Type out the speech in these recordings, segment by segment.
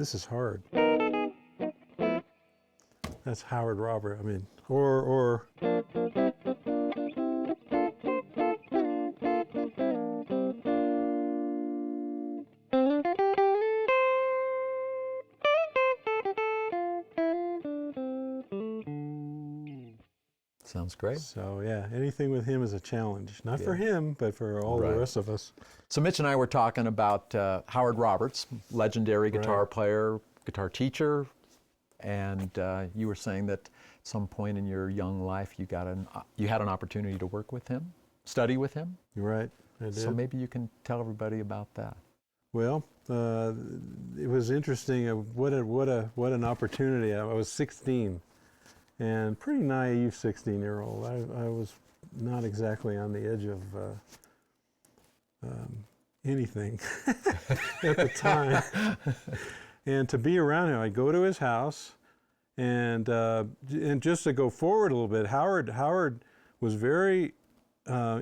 this is hard. That's Howard Robert. I mean, or. Sounds great. So yeah, anything with him is a challenge. Not for him, but for all the rest of us. So Mitch and I were talking about Howard Roberts, legendary guitar player, guitar teacher, and you were saying that at some point in your young life you had an opportunity to work with him, study with him. You're right, I did. So maybe you can tell everybody about that. Well, it was interesting. What an opportunity! I was 16. And pretty naive 16-year-old. I was not exactly on the edge of anything at the time. And to be around him, I'd go to his house, and just to go forward a little bit, Howard was very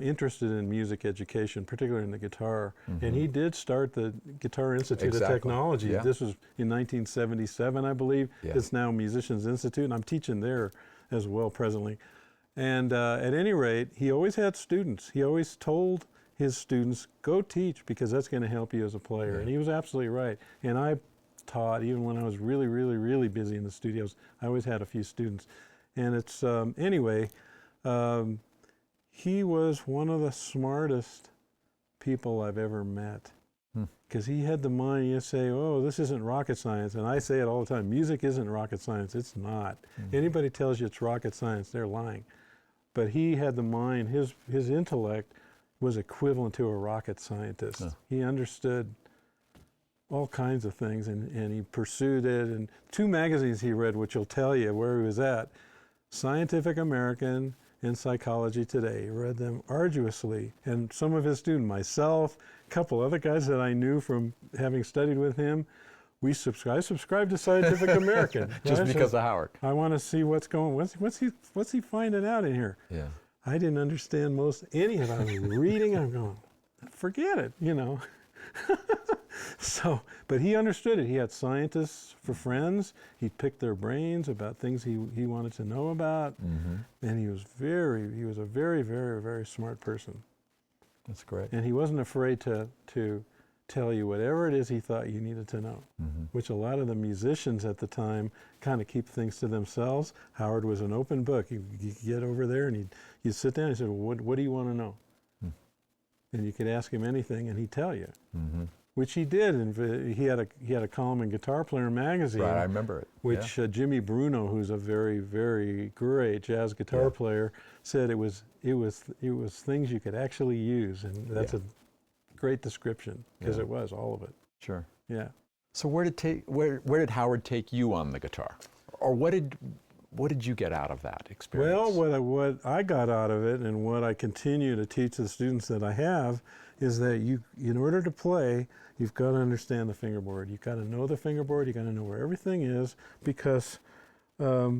interested in music education, particularly in the guitar. And he did start the Guitar Institute of Technology. Yeah. This was in 1977, I believe. Yeah. It's now Musicians Institute, and I'm teaching there as well presently. And at any rate, he always had students. He always told his students, go teach, because that's going to help you as a player. And he was absolutely right. And I taught, even when I was really, really, really busy in the studios. I always had a few students. And it's, anyway, he was one of the smartest people I've ever met, because he had the mind. You say, oh, this isn't rocket science, and I say it all the time, music isn't rocket science. It's not. Anybody tells you it's rocket science, they're lying. But he had the mind. His intellect was equivalent to a rocket scientist. He understood all kinds of things, and he pursued it. And 2 magazines he read, which will tell you where he was at: Scientific American and Psychology Today. He read them arduously. And some of his students, myself, a couple other guys that I knew from having studied with him, I subscribed to Scientific American. Just because of Howard. I want to see what's going, what's he finding out in here? Yeah. I didn't understand any of it. I was reading, I'm going, forget it, you know. So, but he understood it. He had scientists for friends. He picked their brains about things he wanted to know about. And he was a very, very, very smart person. That's great. And he wasn't afraid to tell you whatever it is he thought you needed to know, which a lot of the musicians at the time kind of keep things to themselves. Howard was an open book. You get over there and you'd sit down and he said, well, what do you want to know? And you could ask him anything and he'd tell you. Which he did, and he had a column in Guitar Player magazine. Right, I remember it. Which Jimmy Bruno, who's a very, very great jazz guitar player, said it was things you could actually use, and that's a great description, because it was all of it. Sure. Yeah. So where did Howard take you on the guitar, or what did you get out of that experience? Well, what I got out of it, and what I continue to teach the students that I have, is that in order to play, you've got to understand the fingerboard. You've got to know the fingerboard. You've got to know where everything is, because a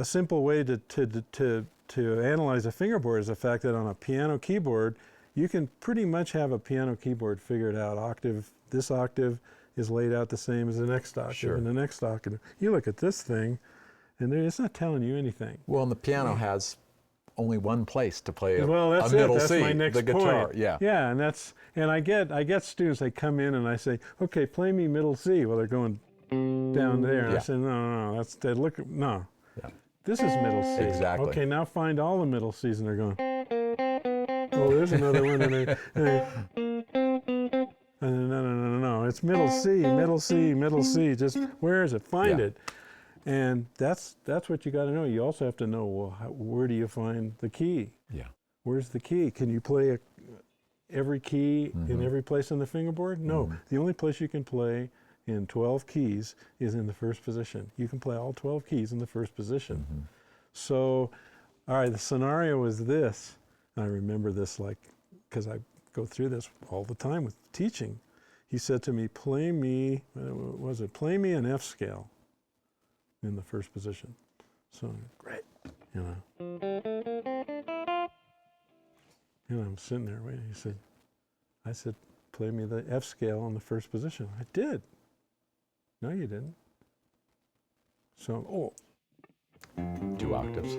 simple way to analyze a fingerboard is the fact that on a piano keyboard, you can pretty much have a piano keyboard figured out. This octave is laid out the same as the next octave and the next octave. You look at this thing, and it's not telling you anything. Well, and the piano has only one place to play a middle that's C, my next the guitar. point. Yeah. Yeah, and I get students, they come in and I say, okay, play me middle C. Well, they're going down there. And I say, no, no. Yeah. This is middle C. Exactly. Okay, now find all the middle Cs, and they're going, oh, there's another one. No, it's middle C, middle C, middle C. Just, where is it? Find it. And that's what you got to know. You also have to know, well, where do you find the key? Yeah. Where's the key? Can you play every key in every place on the fingerboard? No. The only place you can play in 12 keys is in the first position. You can play all 12 keys in the first position. So, all right, the scenario was this. I remember this because I go through this all the time with teaching. He said to me, play me an F scale in the first position. So, great, you know. I'm sitting there waiting. I said, play me the F scale in the first position. I did. No, you didn't. So, 2 octaves.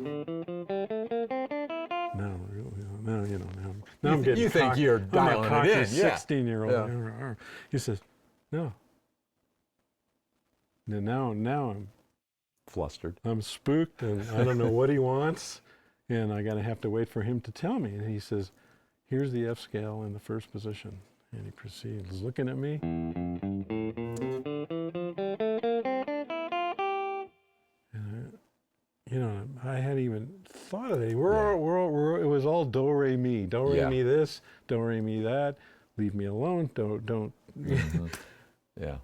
No, you know, now I'm getting You think cocky. you're I'm a dialing cocky it in, yeah. 16-year-old. Yeah. He says, no. And now I'm Flustered. I'm spooked, and I don't know what he wants, and I have to wait for him to tell me. And he says, here's the F scale in the first position. And he proceeds looking at me. And I hadn't even thought of it. It was all do, re, mi. Do, re, mi this, do, re, mi that. Leave me alone. Don't. Mm-hmm. Yeah.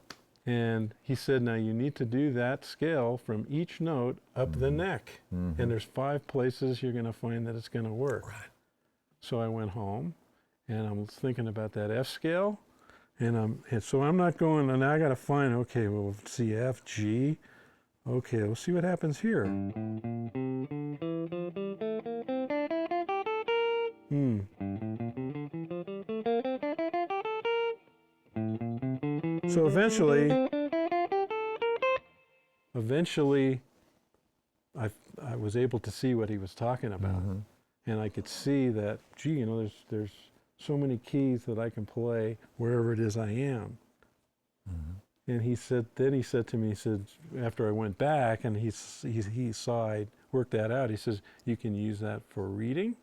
And he said, now you need to do that scale from each note up the neck. Mm-hmm. And there's 5 places you're going to find that it's going to work. Right. So I went home, and I'm thinking about that F scale. And so I'm not going, and I got to find, okay, well, C, F, G. Okay, we'll see what happens here. So eventually, I was able to see what he was talking about, and I could see that, gee, there's so many keys that I can play wherever it is I am. And he said to me, after I went back and he saw I worked that out, he says, you can use that for reading,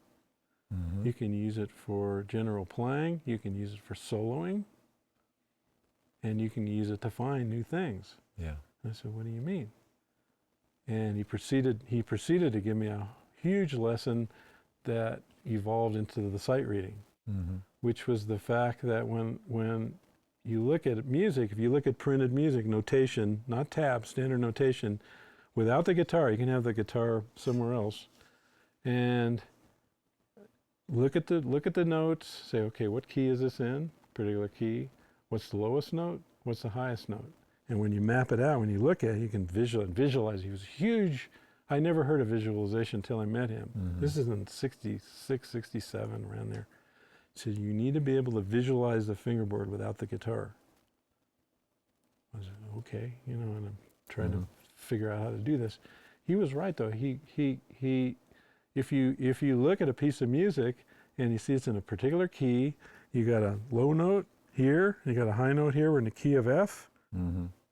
you can use it for general playing, you can use it for soloing, and you can use it to find new things. Yeah. I said, what do you mean? And he proceeded to give me a huge lesson that evolved into the sight reading, which was the fact that when you look at music, if you look at printed music, notation, not tabs, standard notation, without the guitar, you can have the guitar somewhere else, and look at the notes, say, okay, what key is this in? Particular key. What's the lowest note? What's the highest note? And when you map it out, when you look at it, you can visualize. He was huge. I never heard of visualization until I met him. This is in 66, 67, around there. He said, you need to be able to visualize the fingerboard without the guitar. I said, okay, and I'm trying to figure out how to do this. He was right, though. If you look at a piece of music and you see it's in a particular key, you got a low note here, you got a high note here, we're in the key of F.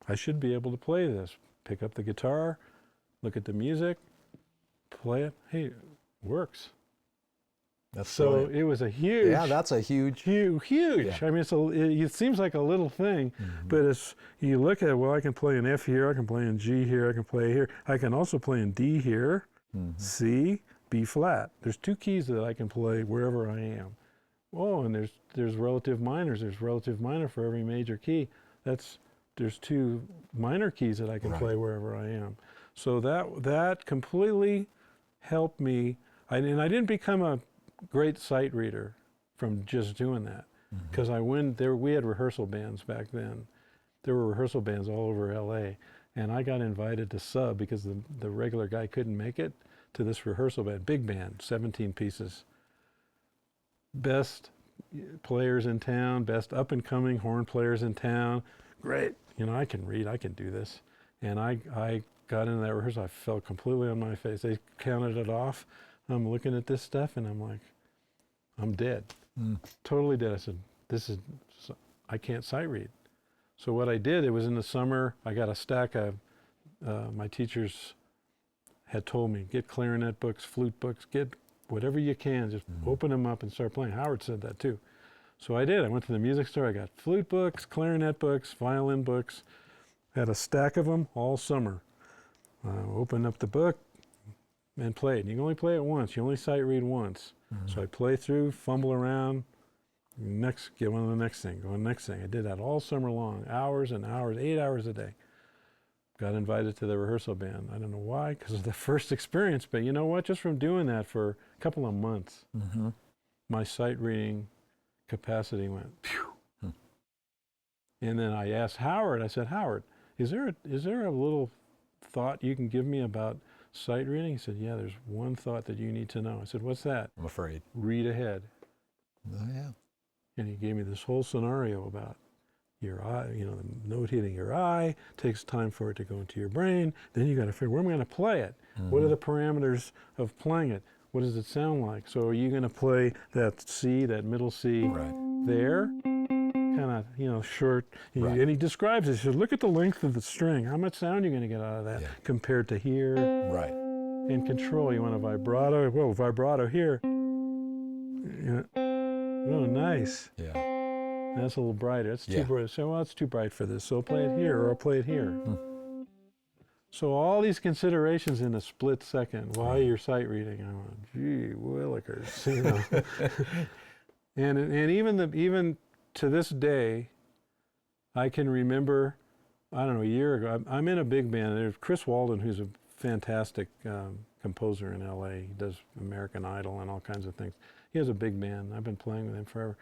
I should be able to play this. Pick up the guitar, look at the music, play it. Hey, it works. That's so brilliant. It was a huge. Yeah, that's a huge. Huge. Yeah. I mean, it seems like a little thing, but you look at, well, I can play an F here, I can play in G here, I can play here. I can also play in D here, C, B flat. There's 2 keys that I can play wherever I am. Oh, and there's relative minors. There's relative minor for every major key. There's 2 minor keys that I can play wherever I am. So that completely helped me. And I didn't become a great sight reader from just doing that, because we had rehearsal bands back then. There were rehearsal bands all over LA, and I got invited to sub because the regular guy couldn't make it to this rehearsal band, big band, 17 pieces. Best players in town, best up-and-coming horn players in town. Great, I can read, I can do this. And I got into that rehearsal, I fell completely on my face. They counted it off. I'm looking at this stuff and I'm like, I'm dead, totally dead. I said, I can't sight read. So what I did, it was in the summer, I got a stack of, my teachers had told me, get clarinet books, flute books, get whatever you can, just open them up and start playing. Howard said that too. So I did. I went to the music store, I got flute books, clarinet books, violin books, had a stack of them all summer. Opened up the book and played. You can only play it once, you only sight read once. So I play through, fumble around, get on to the next thing, go on the next thing. I did that all summer long, hours and hours, 8 hours a day. Got invited to the rehearsal band. I don't know why, because of the first experience, but you know what? Just from doing that for a couple of months, my sight reading capacity went, phew. And then I asked Howard, I said, Howard, is there a little thought you can give me about sight reading? He said, yeah, there's one thought that you need to know. I said, what's that? I'm afraid. Read ahead. Oh, yeah. And he gave me this whole scenario about, your eye, you know, the note hitting your eye, takes time for it to go into your brain. Then you got to figure, where am I going to play it? What are the parameters of playing it? What does it sound like? So are you going to play that C, that middle C there? Kind of, you know, short. And he describes it. He says, look at the length of the string. How much sound are you going to get out of that compared to here? Right. In control, you want a vibrato. Well, vibrato here. Yeah. Oh, nice. Yeah. That's a little brighter. It's too bright. So, well, it's too bright for this. So I'll play it here, or I'll play it here. So all these considerations in a split second while you're sight reading. I went, gee willikers, you know. and even to this day, I can remember, I don't know, a year ago. I'm in a big band. There's Chris Walden, who's a fantastic composer in L.A. He does American Idol and all kinds of things. He has a big band. I've been playing with him forever.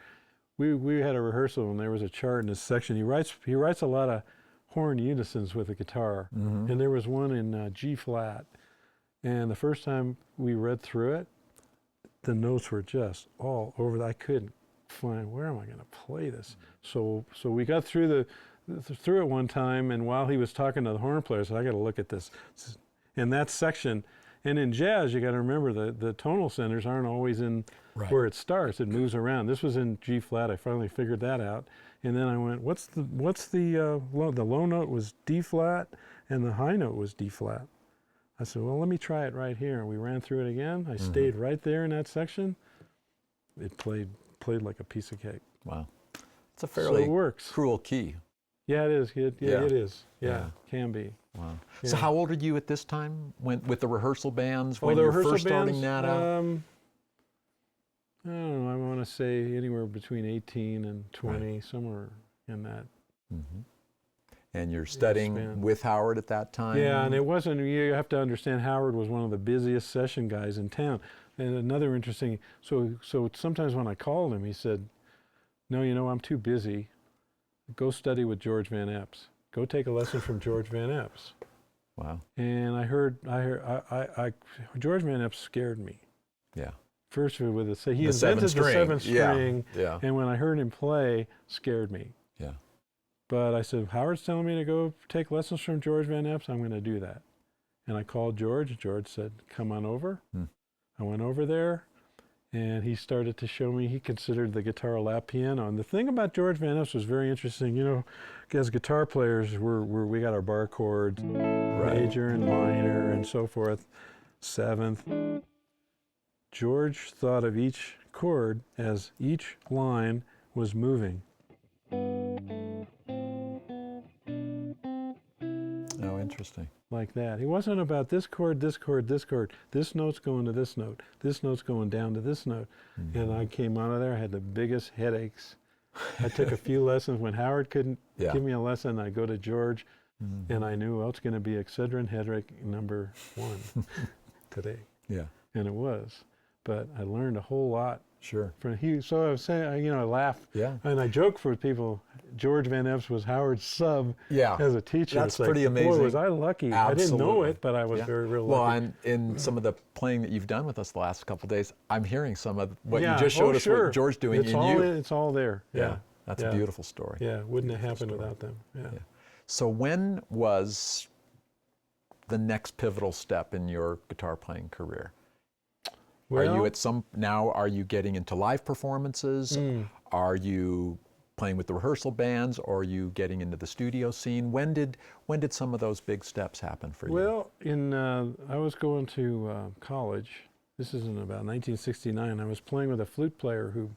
We had a rehearsal and there was a chart in this section. He writes a lot of horn unisons with the guitar, and there was one in G flat. And the first time we read through it, the notes were just all over. I couldn't find, where am I going to play this? So we got through it one time, and while he was talking to the horn player, I said, I got to look at this. And that section, and in jazz, you got to remember the tonal centers aren't always in where it starts. It moves around. This was in G flat. I finally figured that out. And then I went, what's the low note was D flat, and the high note was D flat. I said, well, let me try it right here. And we ran through it again. I stayed right there in that section. It played like a piece of cake. Wow. It's a fairly works. Cruel key. Yeah, it is. It is. Yeah, can be. Wow. Yeah. So how old are you at this time with the rehearsal bands, when the you're rehearsal first starting bands, that out? I don't know, I want to say anywhere between 18 and 20, somewhere in that. And you're studying with Howard at that time? Yeah, and it wasn't, you have to understand, Howard was one of the busiest session guys in town. And another interesting, so sometimes when I called him, he said, no, you know, I'm too busy. Go study with George Van Eps. Go take a lesson from George Van Eps. Wow. And I heard George Van Eps scared me. Yeah. First with it, he invented the seventh string, Yeah. and when I heard him play, scared me. Yeah. But I said, Howard's telling me to go take lessons from George Van Eps, I'm going to do that. And I called George. George said, come on over. I went over there, and he started to show me, he considered the guitar a lap piano. And the thing about George Van Eps was very interesting. You know, as guitar players, we got our bar chords, major and minor and so forth, seventh. George thought of each chord as each line was moving. Oh, interesting. Like that. He wasn't about this chord, this chord, this chord. This note's going to this note. This note's going down to this note. And I came out of there, I had the biggest headaches. I took a few lessons. When Howard couldn't give me a lesson, I'd go to George, and I knew, well, it's going to be Excedrin headache number 1 today. Yeah. And it was. But I learned a whole lot. Sure. So I was saying, you know, I laugh. Yeah. And I joke for people, George Van Eps was Howard's sub as a teacher. That's it's pretty like, amazing. Boy, was I lucky. Absolutely. I didn't know it, but I was very lucky. Well, and in some of the playing that you've done with us the last couple of days, I'm hearing some of what you just showed us what George doing it's in all you. It's all there. Yeah. That's a beautiful story. Yeah, wouldn't have happened without them. Yeah. So when was the next pivotal step in your guitar playing career? Well, are you getting into live performances? Are you playing with the rehearsal bands, or are you getting into the studio scene? When did some of those big steps happen for you? Well, I was going to college. This is in about 1969. I was playing with a flute player who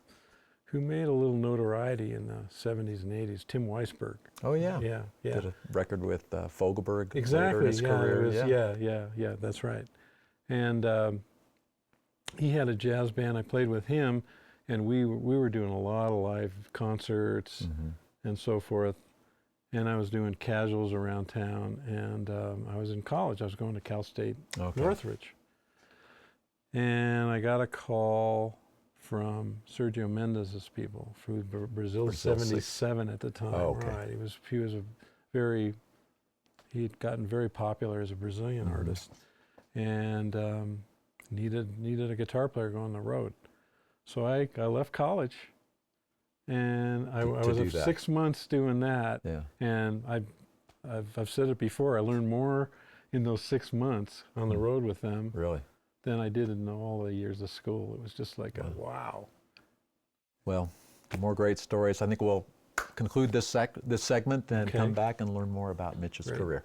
made a little notoriety in the 70s and 80s, Tim Weisberg. Oh yeah. Yeah. Did a record with Fogelberg. Exactly. Later in his career. Yeah. That's right. And he had a jazz band. I played with him, and we were doing a lot of live concerts and so forth. And I was doing casuals around town, and I was in college. I was going to Cal State Northridge. And I got a call from Sergio Mendes's people, from Brazil 77 at the time. Right. He had gotten very popular as a Brazilian artist, and needed a guitar player going on the road. So I left college And I to was do that. 6 months doing that. Yeah. And I've said it before, I learned more in those 6 months on the road with them Really? than I did in all the years of school. It was just like a wow. Well, more great stories. I think we'll conclude this segment and Okay. come back and learn more about Mitch's Great. career.